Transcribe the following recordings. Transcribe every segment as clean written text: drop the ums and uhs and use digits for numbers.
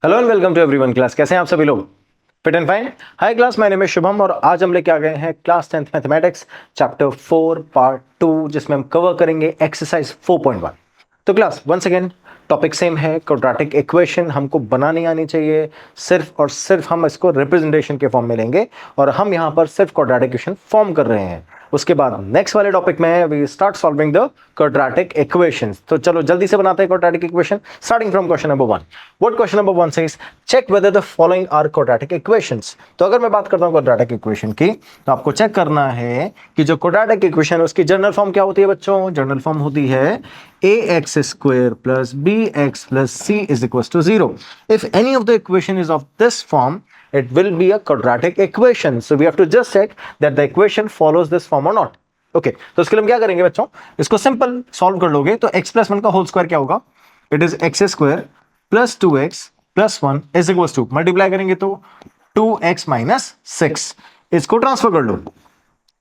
Hello and welcome to everyone class. कैसे हैं आप सभी लोग? Fit and fine. Hi class, my name is Shubham और आज हम लेके आ गए हैं class 10th mathematics chapter 4 part 2, जिसमें हम कवर करेंगे एक्सरसाइज 4.1। तो class once again topic same है, क्वाड्रेटिक इक्वेशन हमको बनानी आनी चाहिए। सिर्फ और सिर्फ हम इसको रिप्रेजेंटेशन के फॉर्म में लेंगे और हम यहाँ पर सिर्फ क्वाड्रेटिक इक्वेशन फॉर्म कर रहे हैं। उसके बाद नेक्स्ट वाले टॉपिक में we start solving the quadratic equations. तो चलो जल्दी से बनाते हैं quadratic equation, starting from question number 1। What question number 1 says check whether the following are quadratic equations. तो अगर मैं बात करता हूं क्वाड्रेटिक इक्वेशन की, तो आपको चेक करना है कि जो क्वाड्रेटिक इक्वेशन है उसकी जनरल फॉर्म क्या होती है बच्चों। जनरल फॉर्म होती है ax square plus bx plus c is equals to 0. If any of the equation is of this form, it will be a quadratic equation. So we have to just check that the equation follows this form or not. Okay तो इसके लिए हम क्या करेंगे बच्चों, इसको simple solve कर लोगे तो x प्लस 1 का होल स्क्वायर क्या होगा, it is X square plus 2x plus 1 is equals to, multiply करेंगे तो 2x माइनस 6, इसको ट्रांसफर कर लो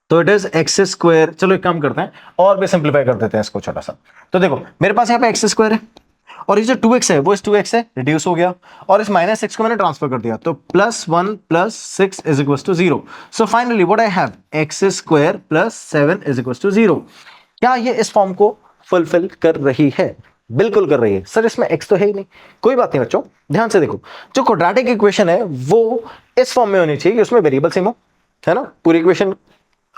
तो इट इज एक्स स्क्वायर। चलो एक काम करते हैं और भी सिंप्लीफाई कर देते हैं इसको छोटा सा। तो देखो मेरे पास यहाँ पे एक्स स्क्वायर है और ये जो 2x है वो इस 2x से रिड्यूस हो गया और इस माइनस 6 को मैंने ट्रांसफर कर दिया तो plus 1 plus 6 is equal to 0। So finally what I have X square plus 7 is equal to 0। क्या ये इस फॉर्म को फुलफिल कर रही है? बिल्कुल कर रही है सर, इसमें x तो है ही नहीं। कोई बात नहीं बच्चों, ध्यान से देखो, जो क्वाड्रेटिक इक्वेशन है वो इस फॉर्म में होनी चाहिए, उसमें वेरिएबल सेम हो, है ना, पूरी इक्वेशन,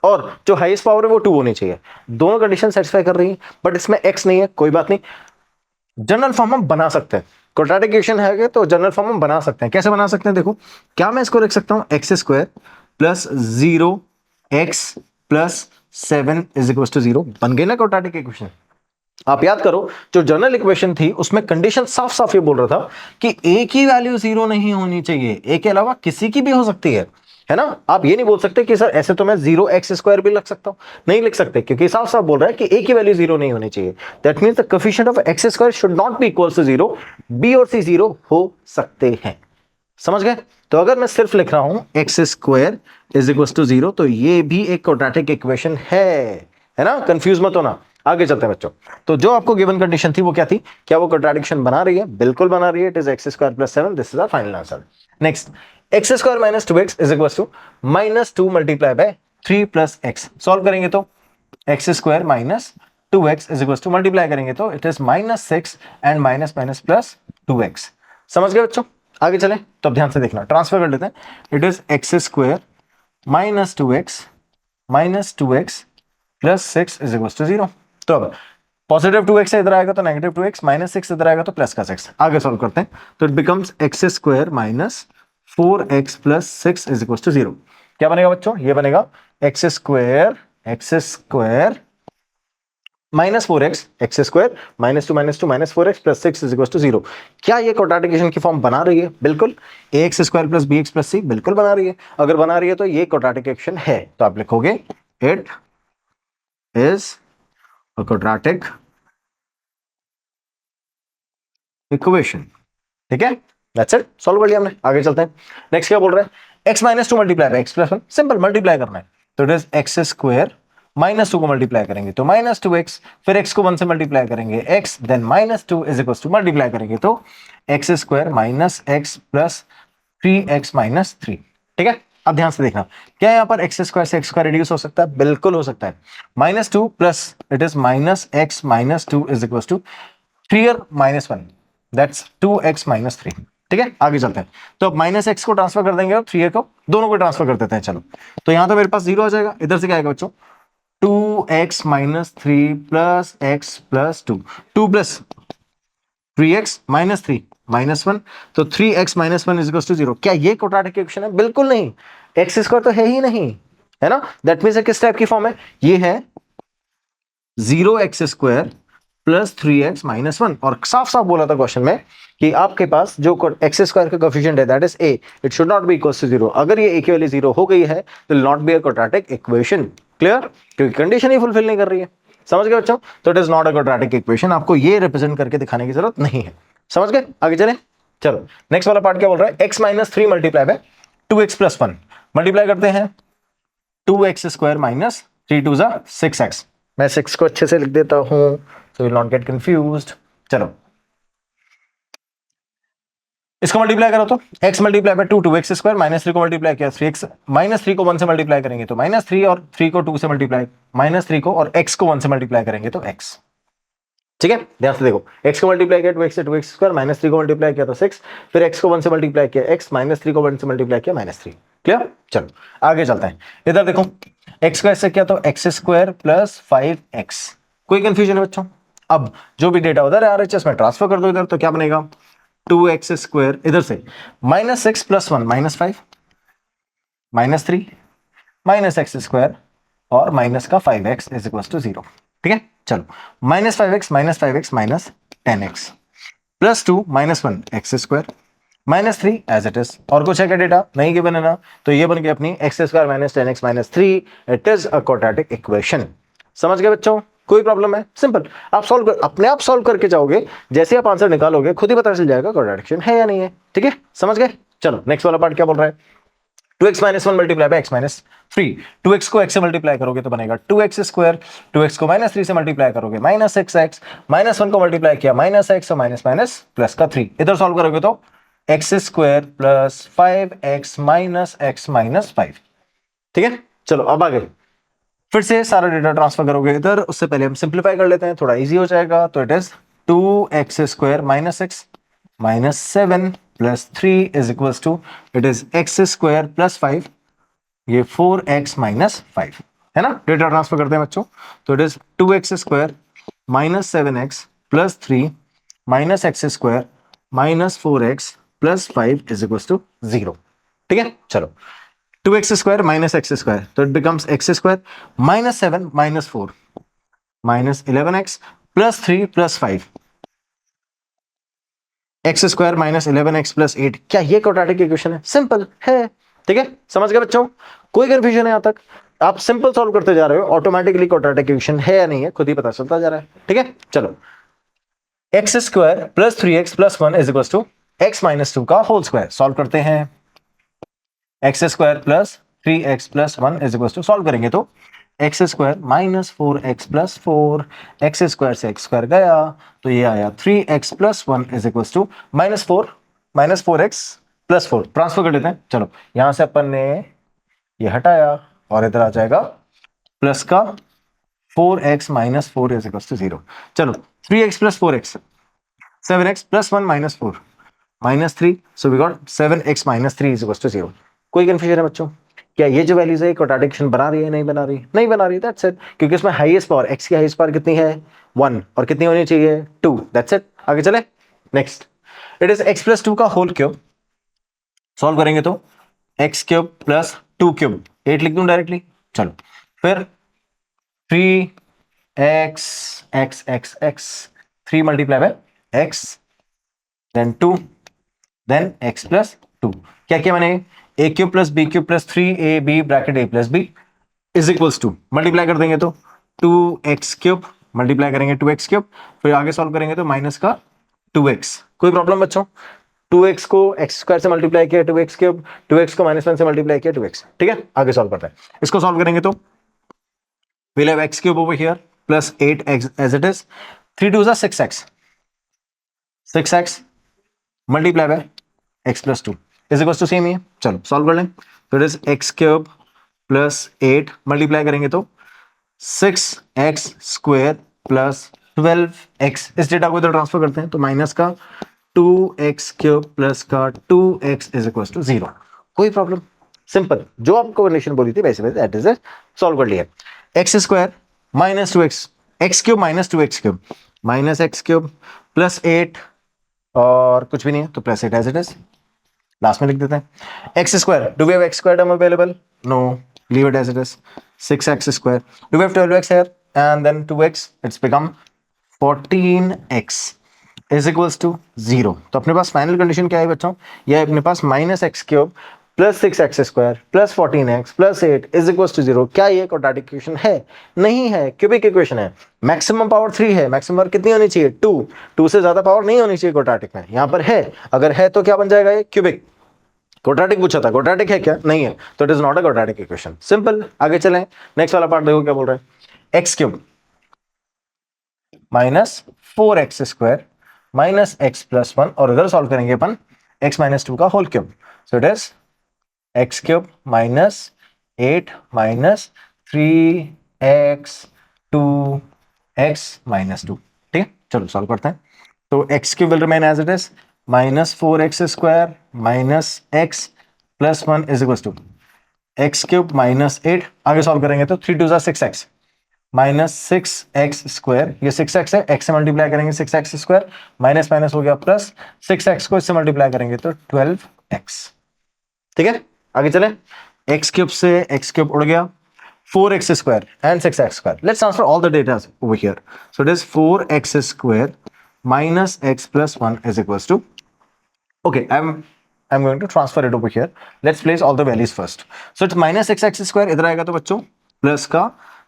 और जो हाईएस्ट पावर है वो 2 होनी चाहिए। दोनों कंडीशन सेटिस्फाई कर रही है, बट इसमें x नहीं है। कोई बात नहीं, जनरल फॉर्म हम बना सकते हैं। क्वाड्रेटिक इक्वेशन है तो जनरल फॉर्म हम बना सकते हैं। कैसे बना सकते हैं? देखो, क्या मैं इसको लिख सकता हूं X square plus 0x plus 7 is equal to 0। बन गई ना क्वाड्रेटिक इक्वेशन। आप याद करो, जो जनरल इक्वेशन थी उसमें कंडीशन साफ साफ ये बोल रहा था कि ए की वैल्यू 0 नहीं होनी चाहिए, ए के अलावा किसी की भी हो सकती है ना। आप ये नहीं बोल सकते कि सर ऐसे तो मैं 0x स्क्वायर भी लिख सकता हूं, नहीं लिख सकते, क्योंकि साफ साफ बोल रहा है कि ए की वैल्यू 0 नहीं होनी चाहिए। That means the coefficient of X square should not be equal to 0। B और सी 0 हो सकते हैं, समझ गए? तो अगर मैं सिर्फ लिख रहा हूं X square is equal to 0 तो ये भी एक क्वाड्रेटिक इक्वेशन है ना, कंफ्यूज मत होना। आगे चलते हैं बच्चों। तो जो आपको गिवन कंडीशन थी वो क्या थी? क्या वो क्वाड्रेटिक बना रही है? बिल्कुल बना रही है। It is X square plus 7। This is our final answer. Next, X square minus 2x is equal to minus 2 multiply by 3 plus X. Solve करेंगे तो X square minus 2x is equal to, multiply करेंगे तो it is minus 6 and minus minus plus 2x। समझ गए बच्चों? आगे चले तो अब ध्यान से देखना, ट्रांसफर कर लेते हैं। It is X square minus 2x plus 6 is equal to 0। तो अब पॉजिटिव 2x इधर आएगा तो नेगेटिव 2x, माइनस 6 इधर आएगा तो प्लस का 6। आगे सॉल्व करते हैं तो it becomes X square minus 4x plus 6 is equal to 0। क्या बनेगा बच्चों? ये बनेगा X square minus 4x, X square minus 2 minus 4x plus 6 is equal to 0। क्या ये क्वाड्रेटिक इक्वेशन की फॉर्म बना रही है? बिल्कुल। ax square plus bx plus c बिल्कुल बना रही है। अगर बना रही है तो ये क्वाड्रेटिक इक्वेशन है, तो आप लिखोगे it is a quadratic equation। ठीक है, दैट्स इट, सॉल्व कर लिया हमने। आगे चलते हैं। नेक्स्ट क्या बोल रहा है? x minus 2 multiply by x plus 1। Simple, multiply करना है तो it is X square minus 2 को मल्टीप्लाई करेंगे तो माइनस 2x, फिर x को 1 से मल्टीप्लाई करेंगे x, then minus 2 is equal to, multiply करेंगे तो X square minus x plus 3x minus 3। ठीक है, अब ध्यान से देखना, क्या यहां पर एक्स स्क्वायर से एक्स स्क्वायर रिड्यूस हो सकता है? बिल्कुल हो सकता है। Minus 2 plus it is minus x minus 2 is equal to 3 minus 1, that's 2x minus 3। ठीक है, आगे चलते हैं। तो अब माइनस एक्स को ट्रांसफर कर देंगे और 3 को, दोनों को ट्रांसफर कर देते हैं। चलो, तो यहां तो मेरे पास 0 आ जाएगा, इधर से क्या आएगा बच्चों? 2x minus 3 plus x plus 2, 2 plus 3x minus 3 minus 1, तो 3x minus 1 is equal to 0। क्या ये क्वाड्रेटिक इक्वेशन है? बिल्कुल नहीं, एक्स स्क्वायर तो है ही नहीं, है ना। दैट मींस किस टाइप की फॉर्म है? ये है 0x square plus 3x minus 1। और साफ साफ बोला था क्वेश्चन में कि आपके पास जो एक्स स्क्वायर का कोएफिशिएंट है that is a, it should not be equal to 0। अगर ये a की वैल्यू 0 हो गई है तो not be a quadratic equation. Clear? क्योंकि कंडीशन ही फुलफिल नहीं कर रही है। समझ गए बच्चों? तो it is not a quadratic equation. आपको ये रिप्रेजेंट करके दिखाने की जरूरत नहीं है। समझ गए? आगे चले। चलो, नेक्स्ट वाला पार्ट क्या बोल रहा है? x minus 3 multiply bye 2x plus 1। Multiply करते हैं 2x स्क्वायर माइनस 3 2 जा 6x। मैं 6 को अच्छे से लिख देता हूं so you will not get confused। चलो, इसको मल्टीप्लाई करो तो x multiply by 2 2x square, -3 को मल्टीप्लाई किया 3x, -3 को 1 से मल्टीप्लाई करेंगे तो -3 और 3 को 2 से मल्टीप्लाई, -3 को और x को 1 से मल्टीप्लाई करेंगे तो x। ठीक है, ध्यान से देखो, x को मल्टीप्लाई किया 2x से 2x स्क्वायर, -3 को मल्टीप्लाई किया तो 6, फिर x को 1 से मल्टीप्लाई किया x, -3 को 1 से मल्टीप्लाई किया -3। क्लियर? चलो आगे चलते हैं। इधर देखो x को ऐसे किया तो x स्क्वायर प्लस 5x। कोई कंफ्यूजन है बच्चों? अब जो भी डेटा उधर है RHS में ट्रांसफर कर दो इधर, तो क्या बनेगा 2x स्क्वायर, इधर से -6 + 1 -5, -3 -x स्क्वायर और माइनस का 5x इज इक्वल टू 0। ठीक है, चलो -5x -10x +2 -1 x square -3 as it is. और कुछ है क्या डेटा? नहीं गिवन है ना, तो ये बन गई अपनी x square -10x -3। It is a quadratic equation. समझ गए बच्चों? कोई प्रॉब्लम है? सिंपल, आप सॉल्व कर, अपने आप सॉल्व करके जाओगे, जैसे आप आंसर निकालोगे खुद ही पता चल जाएगा क्वाड्रेटिक इक्वेशन है या नहीं है। ठीक है, समझ गए? चलो नेक्स्ट वाला पार्ट क्या बोल रहा है, 2x - 1 multiply by x - 3। 2x को x से मल्टीप्लाई करोगे तो बनेगा 2x स्क्वायर, 2x को -3 से मल्टीप्लाई करोगे -6x, -1 को मल्टीप्लाई किया -x और माइनस प्लस का 3। इधर सॉल्व करोगे तो x square plus 5x -x -5। ठीक है, चलो अब आगे फिर से सारा डेटा ट्रांसफर करोगे इधर, उससे पहले हम सिंप्लीफाई कर लेते हैं, थोड़ा इजी हो जाएगा। तो it is 2x square -6 -7 plus 3 is equal to, it is x square plus 5, ये 4x -5 है ना। डेटा ट्रांसफर करते हैं बच्चों, तो it is 2x square -7x plus 3 -x square -4x plus 5 is equal to 0। ठीक है, चलो 2x स्क्वायर -x स्क्वायर, तो it becomes x square -7 -4 -11x plus 3 plus 5, x square -11x plus 8। क्या ये क्वाड्रेटिक इक्वेशन है? सिंपल है। ठीक है, समझ गए बच्चों? कोई कंफ्यूजन है यहां तक? आप सिंपल सॉल्व करते जा रहे हो, ऑटोमेटिकली क्वाड्रेटिक इक्वेशन है या नहीं है खुद ही पता चलता जा रहा है। ठीक है, चलो x square plus 3x plus 1 is equal to x -2 का होल स्क्वायर। सॉल्व करते हैं, x square plus 3x plus 1 is equal to, solve करेंगे तो x square -4x plus 4, x square से x स्क्वायर गया तो ये आया 3x plus 1 is equal to -4x plus 4। Transfer कर लेते हैं, चलो यहां से अपन ने ये हटाया और इधर आ जाएगा प्लस का 4x -4 इज इक्वल टू 0। चलो 3x plus 4x 7x plus 1 -4 -3, so we got 7x -3 is equal to 0। कोई कंफ्यूजन है बच्चों? क्या ये जो वैल्यूज है क्वाड्रेटिक इक्वेशन बना रही है नहीं बना रही? नहीं बना रही, दैट्स इट। क्योंकि इसमें हाईएस्ट पावर x की हाईएस्ट पावर कितनी है 1, और कितनी होनी चाहिए 2, दैट्स इट। आगे चले, next it is x plus 2 का होल क्यूब। सॉल्व करेंगे तो x क्यूब प्लस 2 क्यूब 8 लिख दूं डायरेक्टली। चलो फिर 3x x x x 3 multiply by x then 2 then x plus 2। क्या क्या बने? a cube plus b cube plus 3ab bracket a plus b is equals to, multiply कर देंगे तो 2x क्यूब, मल्टीप्लाई करेंगे 2x क्यूब, फिर आगे solve करेंगे तो माइनस का 2x। कोई प्रॉब्लम बच्चों? 2x को x स्क्वायर से मल्टीप्लाई किया 2x क्यूब, 2x को -1 से मल्टीप्लाई किया 2x। ठीक है, आगे सॉल्व करते हैं। इसको सॉल्व करेंगे तो we'll have x cube over here plus 8x as it is, 3 2s are 6x, 6x multiply by x plus 2 is equal to same ही है। चलो सॉल्व कर लें, फिर is x cube plus 8 multiply करेंगे तो 6x स्क्वायर प्लस 12x। इस data को इधर ट्रांसफर करते हैं तो माइनस का 2x क्यूब प्लस का 2x इज इक्वल टू 0। कोई प्रॉब्लम? सिंपल, जो आपको कंडीशन बोली थी वैसे वैसे दैट इज इट, सॉल्व कर लिया। x square -2x, x cube -2x cube minus X cube plus 8 और कुछ भी नहीं है तो plus 8 as it is, last में लिख देते हैं। X square, do we have X square term available? No, leave it as it is. 6x square, do we have 12x here and then 2x, it's become 14x is equals to 0। तो अपने पास final condition क्या है बच्चों? ये है अपने पास -x cube plus 6x square plus 14x plus 8 is equal to 0। क्या ये क्वाड्रेटिक इक्वेशन है? नहीं है, क्यूबिक इक्वेशन है। मैक्सिमम पावर 3 है, मैक्सिमम पावर कितनी होनी चाहिए 2 से ज्यादा पावर नहीं होनी चाहिए क्वाड्रेटिक में, यहाँ पर है। अगर है तो क्या बन जाएगा ये क्यूबिक। क्वाड्रेटिक पूछा था, क्वाड्रेटिक है क्या? नहीं है, तो it is not a quadratic equation. Simple, आगे चलें। नेक्स्ट वाला पार्ट देखो क्या बोल रहा है। X cube -4x square -x plus 1, और इधर सॉल्व करेंगे अपन x माइनस 2 का whole cube, so it is X cube minus 8 minus 3x 2x minus 2। ठीक है, चलो सॉल्व करते हैं। तो X cube will remain as it is minus 4x square minus x plus 1 is equal to X cube minus 8, आगे solve करेंगे तो 3 2 6x minus 6x square, ये 6x है, x से मल्टीप्लाई करेंगे 6x स्क्वायर, माइनस माइनस हो गया plus, 6x को इससे मल्टीप्लाई करेंगे तो 12x। ठीक है, आगे चले, x क्यूब से x क्यूब उड़ गया, 4x square and 6x square, let's transfer all the data over here, so it is 4x square minus x plus 1 is equals to, okay, I'm going to transfer it over here. Let's place all the values first. So it's minus 6x square, इधर आएगा तो बच्चों plus का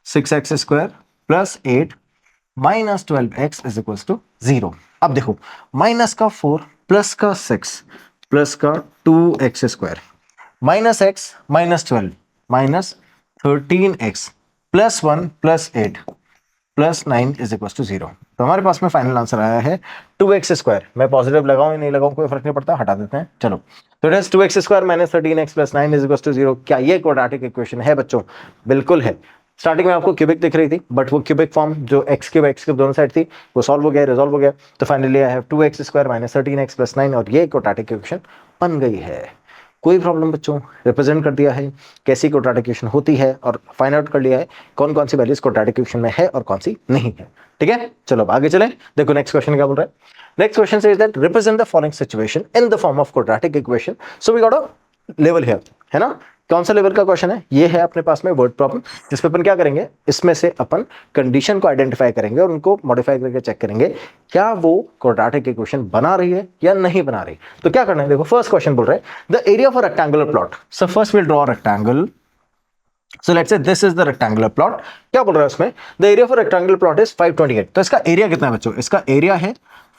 6x square plus 8 minus 12x is equals to 0। अब देखो, minus का 4 plus का 6 plus का 2x square minus x minus 12 minus 13x plus 1 plus 8 plus 9 is equal to 0। तो हमारे पास में फाइनल आंसर आया है 2x स्क्वायर। मैं पॉजिटिव लगाऊं या नहीं लगाऊं कोई फर्क नहीं पड़ता, हटा देते हैं। चलो, तो it is 2x square minus 13x plus 9 is equal to 0। क्या ये क्वाड्रेटिक इक्वेशन है बच्चों? बिल्कुल है। स्टार्टिंग में आपको क्यूबिक दिख रही थी, बट वो क्यूबिक फॉर्म जो x क्यूब दोनों साइड थी वो सॉल्व हो गया, रिजॉल्व हो गया। तो finally I have 2x square minus 13x plus 9 और ये क्वाड्रेटिक इक्वेशन बन गई है। कोई प्रॉब्लम बच्चों, रिप्रेजेंट कर दिया है कैसी क्वाड्रेटिक इक्वेशन होती है और फाइंड आउट कर लिया है कौन कौन सी वैल्यूज क्वाड्रेटिक इक्वेशन में है और कौन सी नहीं है। ठीक है, चलो अब आगे चलें। देखो नेक्स्ट क्वेश्चन क्या बोल रहा है। Next question says that represent the following situation in the form of quadratic equation. So we got a level here, है ना। कौन सा लेवल का क्वेश्चन है? ये है अपने पास में वर्ड प्रॉब्लम, जिसपे अपन क्या करेंगे, इसमें से अपन कंडीशन को आइडेंटिफाई करेंगे और उनको मॉडिफाई करके चेक करेंगे क्या वो क्वाड्रेटिक इक्वेशन बना रही है या नहीं बना रही। तो क्या करना है, देखो फर्स्ट क्वेश्चन बोल रहे हैं the area of a rectangular plot. So first will draw a rectangle. So let's say this is the rectangular plot। क्या बोल रहा है उसमें, the area of a rectangular plot is 528। तो इसका एरिया कितना है बच्चों? इसका एरिया है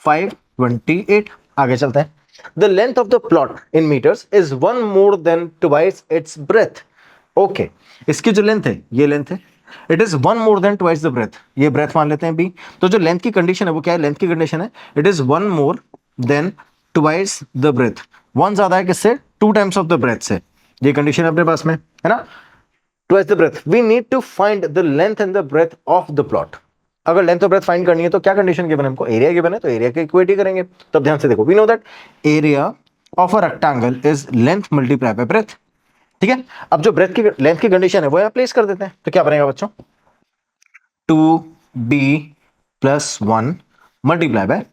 528। आगे चलते हैं। The length of the plot in meters is 1 more than twice its breadth। Okay, इसकी जो लेंथ है, ये लेंथ है, it is 1 more than twice the breadth। ये breadth मान लेते हैं b। तो जो लेंथ की कंडीशन है वो क्या है? लेंथ की कंडीशन है it is 1 more than twice the breadth। 1 ज्यादा है किससे? 2 times of the breadth से। ये कंडीशन है अपने पास में, है ना। Twice the breadth, we need to find the length and the breadth of the plot। अगर लेंथ और ब्रेथ फाइंड करनी है तो क्या कंडीशन गिवन है हमको? एरिया गिवन है, तो एरिया की इक्वेटी करेंगे। तब ध्यान से देखो, we know that area of a rectangle is length multiply by breadth. ठीक है, अब जो ब्रेथ की लेंथ की कंडीशन है वो यहां प्लेस कर देते हैं। तो क्या बनेगा बच्चों? 2b plus 1 multiply by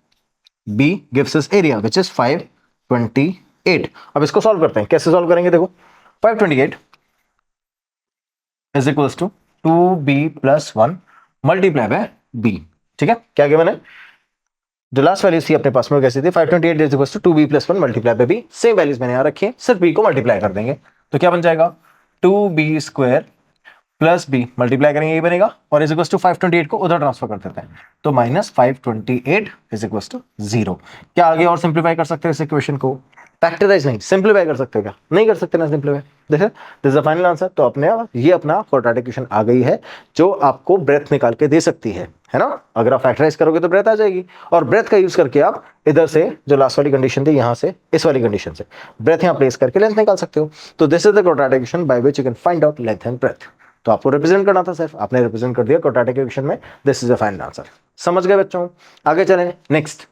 b gives us area which is 528। अब इसको सॉल्व करते हैं। कैसे सॉल्व करेंगे? देखो 528 is equals to 2b plus 1 multiply by b। ठीक है, क्या गिवन है? जो लास्ट वैल्यूज थी अपने पास में कैसी थी? 528 is equals to 2b plus 1 multiply by b। Same values मैंने यहां रखी है, सिर्फ b को मल्टीप्लाई कर देंगे। तो क्या बन जाएगा? 2b square plus b multiply करेंगे, ये बनेगा, और इज इक्वल्स टू 528 को उधर ट्रांसफर कर देते हैं। तो माइनस 528 इज इक्वल्स टू 0। क्या आगे और सिंप्लीफाई कर सकते हो इस इक्वेशन को? फैक्टराइज नहीं, सिंप्लीफाई कर सकते हो क्या? नहीं कर सकते ना सिंप्लीफाई। देखो this is the final answer. तो अपने ये अपना क्वाड्रेटिक इक्वेशन आ गई है जो आपको ब्रेथ निकाल के दे सकती है ना। अगर आप फैक्टराइज करोगे तो ब्रेथ आ जाएगी, और ब्रेथ का यूज करके आप इधर से जो लास्ट वाली कंडीशन थी, यहां से इस वाली कंडीशन से ब्रेथ यहां प्लेस करके लेंथ निकाल सकते हो। तो this is the quadratic equation by which you can find out length and breadth. तो आपको रिप्रेजेंट करना था, सिर्फ आपने रिप्रेजेंट कर दिया क्वाड्रेटिक इक्वेशन में। This is the final answer. समझ गए बच्चों? आगे चलें। Next,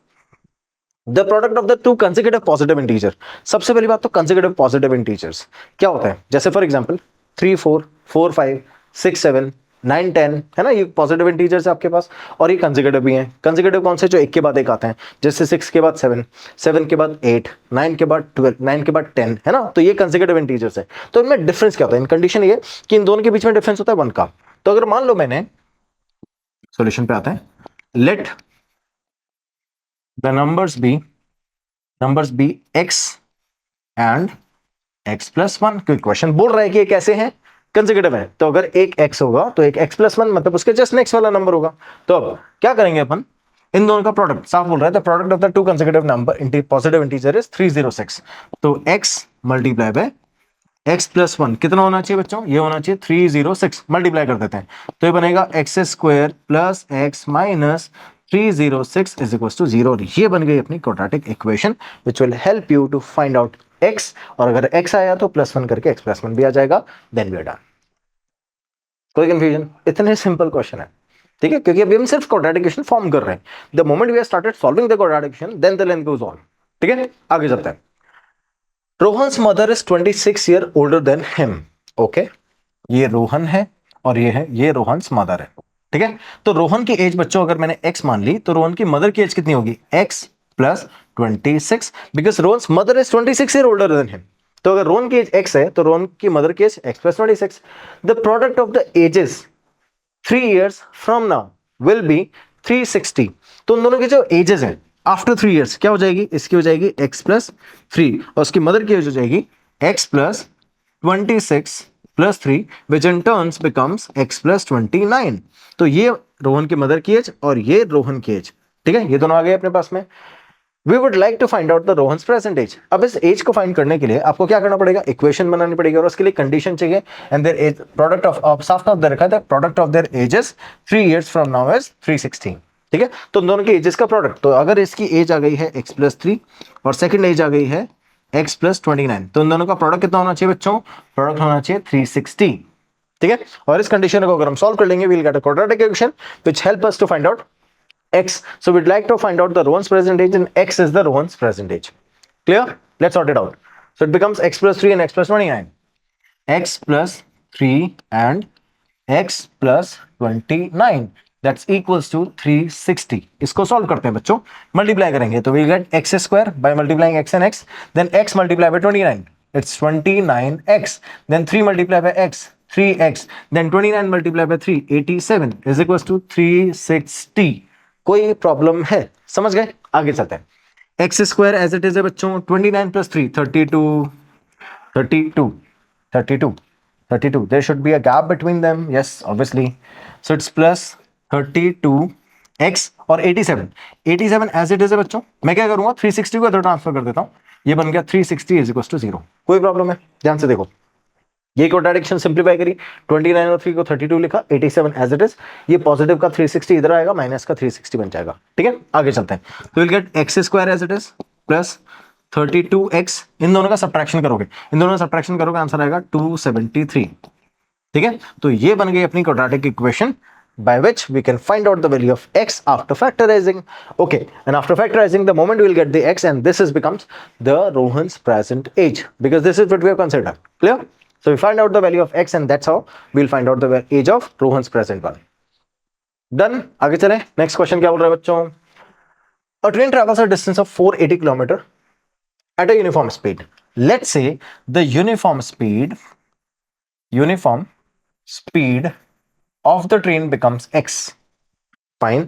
the product of the two consecutive positive integer. सबसे पहली बात तो कंसेक्यूटिव पॉजिटिव इंटीजर्स क्या होता है? जैसे फॉर एग्जांपल 3 4 4 5 6 7 9 10, है ना, ये पॉजिटिव इंटीजर्स है आपके पास, और ये कंसेक्यूटिव भी हैं। कंसेक्यूटिव कौन से? जो एक के बाद एक आते हैं, जैसे 6 के बाद 7, 7 के बाद 8, 9 के बाद 12, 9 के बाद 10, है ना। तो ये कंसेक्यूटिव इंटीजर्स है। तो इनमें डिफरेंस क्या होता है? इन कंडीशन ये कि इन दोनों के बीच में डिफरेंस होता है 1 का। तो अगर मान लो मैंने सॉल्यूशन पे आते हैं, let the numbers be x and x plus 1। क्योंकि क्वेश्चन बोल रहा है कि ये कैसे हैं? कंसेक्यूटिव है। तो अगर एक x होगा तो एक x प्लस 1 मतलब उसके जस्ट नेक्स्ट वाला नंबर होगा। तो अब क्या करेंगे अपन? इन दोनों का प्रोडक्ट, साफ बोल रहा है the product of the two consecutive number positive integer is 306। तो x multiply by x plus 1 कितना होना चाहिए बच्चों? ये होना चाहिए 306। मल्टीप्लाई कर देते हैं तो ये बनेगा x square plus x minus 306 is equal to 0। ये बन गई अपनी quadratic equation which will help you to find out x, और अगर x आया तो +1 करके x + 1 भी आ जाएगा, देन वी आर डन। कोई कंफ्यूजन? इतने सिंपल क्वेश्चन है, ठीक है, क्योंकि अभी हम सिर्फ क्वाड्रेटिक इक्वेशन फॉर्म कर रहे हैं। The moment we have started solving the quadratic equation then the length goes on. ठीक है, आगे चलते हैं। Rohan's mother is 26 year older than him. Okay, ये रोहन है और ये रोहन्स मदर है। ठीक है, तो रोहन की एज बच्चों अगर मैंने x मान ली तो रोहन की मदर की एज कितनी होगी? x + 26, because Rohan's mother is 26 year older than him. तो अगर रोहन की एज x है तो रोहन की मदर की age x + 26। The product of the ages 3 years from now will be 360। तो उन दोनों की जो एजेस हैं आफ्टर 3 years क्या हो जाएगी? इसकी हो जाएगी x + 3 और उसकी मदर की एज हो जाएगी x + 26 + 3 which in turns becomes x + 29। तो ये रोहन की मदर की एज और ये रोहन की एज, ठीक है, ये दोनों आ गए अपने पास में। We would like to find out the Rohan's present age। अब इस एज को फाइंड करने के लिए आपको क्या करना पड़ेगा? इक्वेशन बनानी पड़ेगी और उसके लिए कंडीशन चाहिए। And their age product of साफ साफ दे रखा है, product of their ages 3 years from now is 360। ठीक है, तो दोनों के एजेस का प्रोडक्ट, तो अगर इसकी एज आ गई है x + 3 और सेकंड एज आ गई है x + 29, तो इन दोनों का प्रोडक्ट कितना होना चाहिए बच्चों? प्रोडक्ट होना चाहिए 360। ठीक है, और इस कंडीशन को अगर हम सॉल्व कर लेंगे we will get a quadratic equation which help us to find out x। So we'd like to find out the Rohan's present age and x is the Rohan's present age. Clear? Let's sort it out. So it becomes x + 3 and x + 29. x + 3 and x + 29 that's equals to 360। इसको solve करते हैं बच्चों, multiply करेंगे तो we'll get x² by multiplying x and x, then x multiplied by 29, it's 29x, then 3 multiplied by x 3x, then 29 multiplied by 3 87 is equals to 360। कोई problem है? समझ गए? आगे चलते हैं। x² एज इट इज है बच्चों, 29 + 3 32 32 32 32। There should be a gap between them, yes obviously, so it's +32x और 87 87 एज इट इज है बच्चों। मैं क्या करूंगा? 360 को इधर ट्रांसफर कर देता हूं, ये बन गया 360 = 0। कोई प्रॉब्लम है? ध्यान से देखो, ये क्वाड्रेटिक सिंप्लीफाई करी, 29 और 3 को 32 लिखा, 87 एज इट इज, ये पॉजिटिव का 360 इधर आएगा, माइनस का 360 बन जाएगा। ठीक है, आगे चलते हैं। तो will get x² as it is plus 32x, इन दोनों का सब्ट्रैक्शन करोगे, इन दोनों का सब्ट्रैक्शन करोगे, आंसर आएगा 273। ठीक है, तो ये बन गई अपनी quadratic equation by which we can find out the value of x after factorizing। Okay, and after factorizing the moment we will get the x and this becomes the Rohan's present age because this is what we have considered। Clear? So we find out the value of x and that's how we'll find out the age of Rohan's present one। Done? आगे चले, next question क्या बोल रहा है बच्चों? A train travels a distance of 480 km at a uniform speed। Let's say the uniform speed of the train becomes x। Fine,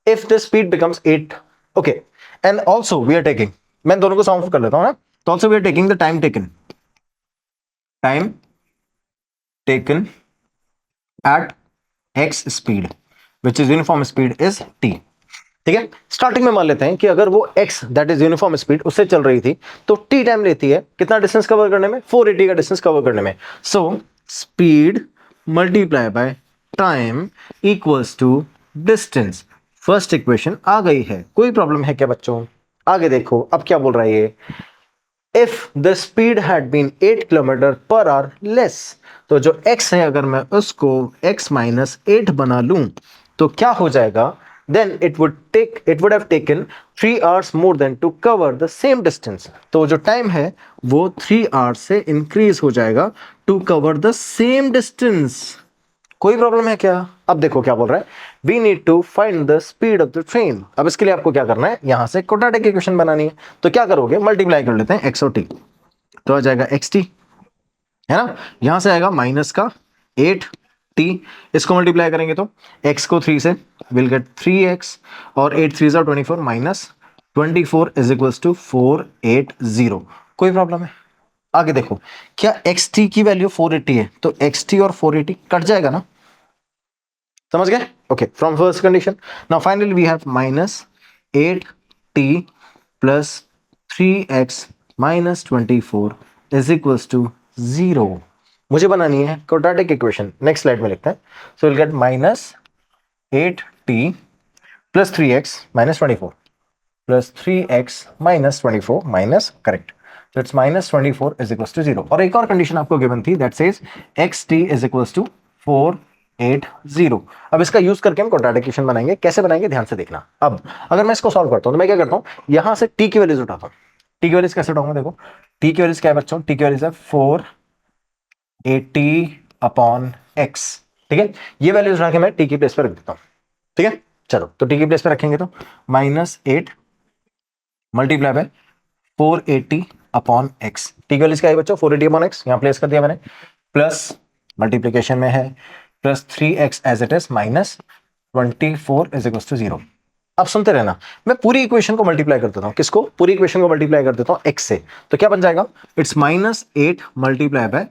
if the speed becomes 8, okay, and also we are taking, मैं दोनों को solve कर लेता हूं ना, तो also we are taking the time taken at x speed which is uniform speed is t। ठीक है, स्टार्टिंग में मान लेते हैं कि अगर वो x that is uniform speed उससे चल रही थी तो t टाइम लेती है कितना डिस्टेंस कवर करने में? 480 का डिस्टेंस कवर करने में। So speed multiply by time equals to distance. First equation आ गई है, कोई प्रॉब्लम है क्या बच्चों? आगे देखो, अब क्या बोल रहा है ये? If the speed had been 8 km/h less, तो जो x है अगर मैं उसको x - 8 बना लूं तो क्या हो जाएगा? Then it would have taken 3 hours more than to cover the same distance। तो जो टाइम है वो 3 hours से इंक्रीज हो जाएगा to cover the same distance। कोई प्रॉब्लम है क्या? अब देखो क्या बोल रहा है, we need to find the speed of the train. अब इसके लिए आपको क्या करना है? यहां से क्वाड्रेटिक इक्वेशन बनानी है, तो क्या करोगे? मल्टीप्लाई कर लेते हैं x और t, तो आ जाएगा xt, है ना, यहां से आएगा माइनस का 8t, इसको मल्टीप्लाई करेंगे तो x को 3 से विल गेट 3x और 8 3 24 माइनस 24 इज इक्वल्स टू 480। कोई प्रॉब्लम है? आगे देखो, क्या xt की वैल्यू 480 है तो xt और 480 कट जाएगा ना, समझ गए? Okay, from first condition now finally we have -8t plus 3x minus 24 is equals to 0। मुझे बनानी है क्वाड्रेटिक इक्वेशन, नेक्स्ट स्लाइड में लिखते हैं। So will get -8t plus 3x minus 24 plus 3x minus 24 minus correct, तो it's minus 24 is equal to 0। और एक और कंडीशन आपको गिवन थी that says xt is equal to 480। अब इसका यूज करके हम क्वाड्रेटिक इक्वेशन बनाएंगे। कैसे बनाएंगे ध्यान से देखना। अब अगर मैं इसको सॉल्व करता हूं तो मैं क्या करता हूं, यहां से t की वैल्यूज उठाता हूं। t की वैल्यूज कैसे उठाऊंगा, देखो t की वैल्यूज क्या है बच्चों, t की वैल्यूज है 480 अपॉन x। ठीक है, ये वैल्यूज उठा के मैं t की प्लेस पर रख देता हूं। ठीक है, चलो तो t की प्लेस पर रखेंगे तो -8 multiply by 480 upon x। T की वैल्यूज क्या है बच्चों, 480 अपॉन x, यहां प्लेस कर दिया मैंने, प्लस मल्टीप्लीकेशन में है plus 3x as it is minus 24 is equal to 0। अब सुनते रहना, मैं पूरी इक्वेशन को मल्टीप्लाई कर देता हूं। किसको, पूरी इक्वेशन को मल्टीप्लाई कर देता हूं x से, तो क्या बन जाएगा, इट्स -8 मल्टीप्लाई बाय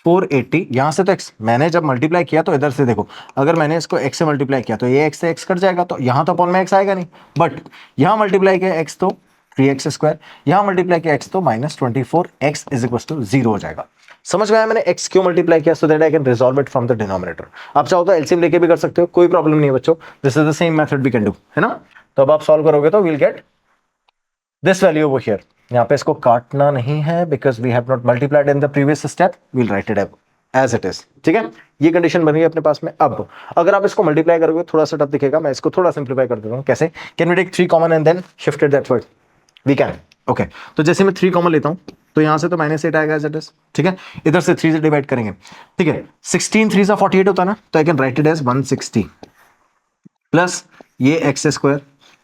480। यहां से तो x मैंने जब मल्टीप्लाई किया तो इधर से देखो, अगर मैंने इसको x से मल्टीप्लाई किया तो ये x से x कट जाएगा, तो यहां तो अपॉन में x आएगा नहीं, बट यहां मल्टीप्लाई किया x तो 3x², यहां मल्टीप्लाई किया x तो -24x इज इक्वल टू 0 हो जाएगा। समझ में आया मैंने x क्यों मल्टीप्लाई किया, so that I can resolve it from the denominator. आप चाहो तो एलसीएम लेके भी कर सकते हो, कोई प्रॉब्लम नहीं है बच्चों, this is the same method we can do, है ना। तो अब आप सॉल्व करोगे तो we'll get this value over here. यहां पे इसको काटना नहीं है because we have not multiplied in the previous step, we'll write it as it is. ठीक है, ये कंडीशन बन गई अपने पास में। अब अगर आप इसको मल्टीप्लाई करोगे थोड़ा सा टफ दिखेगा, मैं इसको थोड़ा सिंप्लीफाई कर देता हूं। कैसे, can we take 3 common and then shifted that word, we can. Okay, तो जैसे मैं 3 कॉमन लेता हूं तो यहां से तो -8 आएगा एज इट इज। ठीक है, इधर से 3 से डिवाइड करेंगे। ठीक है, 16 3 सा 48 होता है ना, तो I can write it as 160 plus ये x²,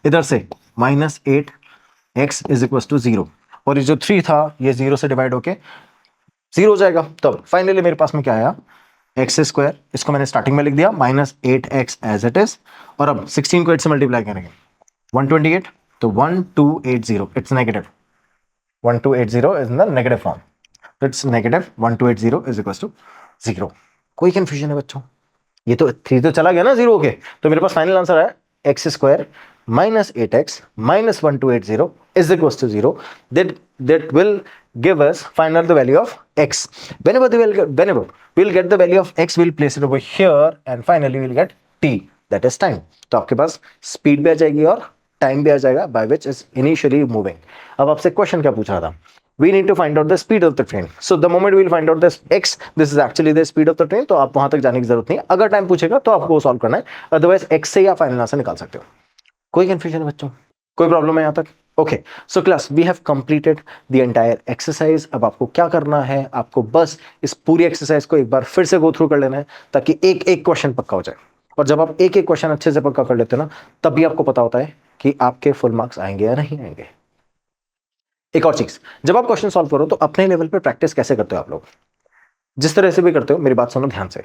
इधर से -8 x इज इक्वल टू 0, और ये जो 3 था ये 0 से डिवाइड होके 0 हो जाएगा। तब फाइनली मेरे पास में क्या आया, x², इसको मैंने स्टार्टिंग में लिख दिया -8x एज इट इज, और अब 16 को 8 से मल्टीप्लाई करेंगे 128, तो 1280 it's negative, 1280 is in the negative form, तो it's negative 1280 is equal to 0। कोई कंफ्यूजन है बच्चों, ये तो 3 तो चला गया ना 0 के, तो मेरे पास फाइनल आंसर है x² -8x -1280 is equals to 0. That will give us final the value of x. Whenever we'll get the value of x, we'll place it over here and finally we'll get t, that is time. तो आपके पास speed भी आ जाएगी और time भी आ जाएगा by which is initially moving. अब आपसे question क्या पूछ रहा था, we need to find out the speed of the train. So the moment we'll find out this x, this is actually the speed of the train, तो आप वहां तक जाने की जरूरत नहीं है। अगर टाइम पूछेगा तो आपको सॉल्व करना है, अदरवाइज x से या फाइनल आंसर निकाल सकते हो। कोई कंफ्यूजन है बच्चों, कोई प्रॉब्लम है यहां तक? Okay, so class we have completed the entire exercise. अब आपको क्या करना है, आपको बस इस पूरी एक्सरसाइज को एक बार फिर से गो थ्रू कर लेना है ताकि एक एक क्वेश्चन पक्का हो जाए। और जब आप एक एक क्वेश्चन अच्छे से पक्का कर लेते हो ना, तब भी आपको पता होता है कि आपके फुल मार्क्स आएंगे या नहीं आएंगे। एक और चीज, जब आप क्वेश्चन सॉल्व करो तो अपने लेवल पे प्रैक्टिस कैसे करते हो आप लोग, जिस तरह से भी करते हो, मेरी बात सुनो ध्यान से।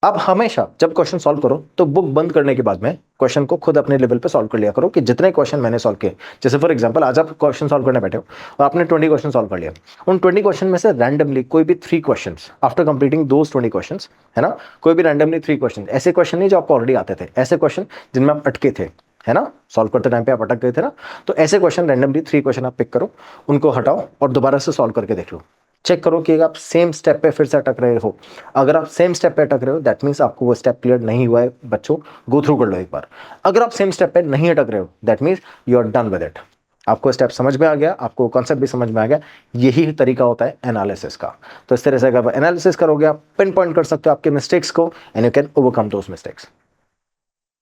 अब हमेशा जब क्वेश्चन सॉल्व करो तो बुक बंद करने के बाद में क्वेश्चन को खुद अपने लेवल पे सॉल्व कर लिया करो कि जितने क्वेश्चन मैंने सॉल्व किए, जैसे फॉर एग्जांपल आज आप क्वेश्चन सॉल्व करने बैठे हो और आपने 20 क्वेश्चन सॉल्व कर लिया, उन 20 क्वेश्चन में से रैंडमली कोई भी 3 क्वेश्चंस आफ्टर कंप्लीटिंग दोस 20 क्वेश्चंस, है ना, कोई भी रैंडमली 3 क्वेश्चन, ऐसे क्वेश्चन नहीं जो आपको ऑलरेडी आते थे, ऐसे क्वेश्चन जिनमें आप अटके थे, है ना, सॉल्व करते टाइम पे आप अटक गए थे ना, तो ऐसे क्वेश्चन रैंडमली 3 क्वेश्चन आप पिक करो, उनको हटाओ और दोबारा से सॉल्व करके देख लो। चेक करो कि आप सेम स्टेप पे फिर से अटक रहे हो। अगर आप सेम स्टेप पे अटक रहे हो दैट मीन्स आपको वो स्टेप क्लियर नहीं हुआ है बच्चों, गो थ्रू कर लो एक बार। अगर आप सेम स्टेप पे नहीं अटक रहे हो that means you are done with it, आपको स्टेप समझ में आ गया, आपको कॉन्सेप्ट भी समझ में आ गया। यही तरीका होता है एनालिसिस का। तो इस तरह से अगर एनालिसिस करोगे आप पिन पॉइंट कर सकते हो आपके मिस्टेक्स को and you can overcome those mistakes.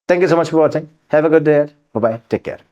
Thank you so much for watching, have a good day, bye bye, take care.